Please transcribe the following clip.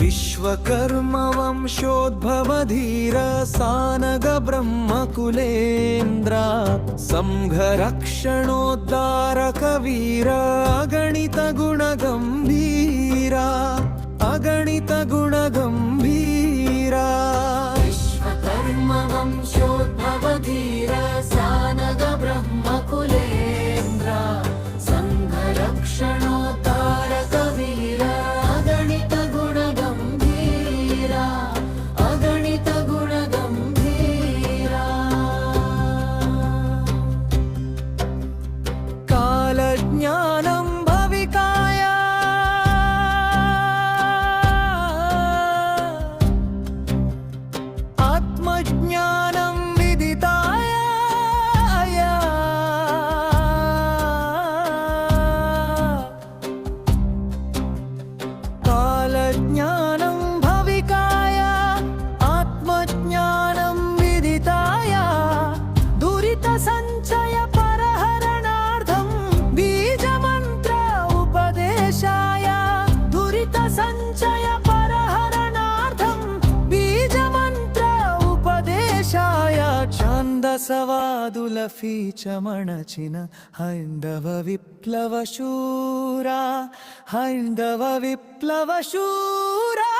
विश्वकर्म वंशोद्भवधीर सानग ब्रह्मकुलेन्द्र संघरक्षणोद्धारक वीर अगणित गुणगंभीरा अगणित गुणगंभीरा विश्वकर्म वंशोद्भवधीर सानग ब्रह्मकुलेन्द्र संघरक्षणोद्धारक वीर अगणित गुणगंभीरा अगणित गुणगंभीरा कालज्ञानं भविकाय आत्मज्ञानं विदिताय कालज्ञानं भविकाय आत्मज्ञानं विदिताय दुरितसञ्चय परहरणार्थं बीजमन्त्र उपदेशाय दुरितसञ्चय परहरणार्थं बीजमन्त्र उपदेशाय ఛందసవాదులఫీచమణచిన హైందవ విప్లవ శూరా హైందవ విప్లవ శూరా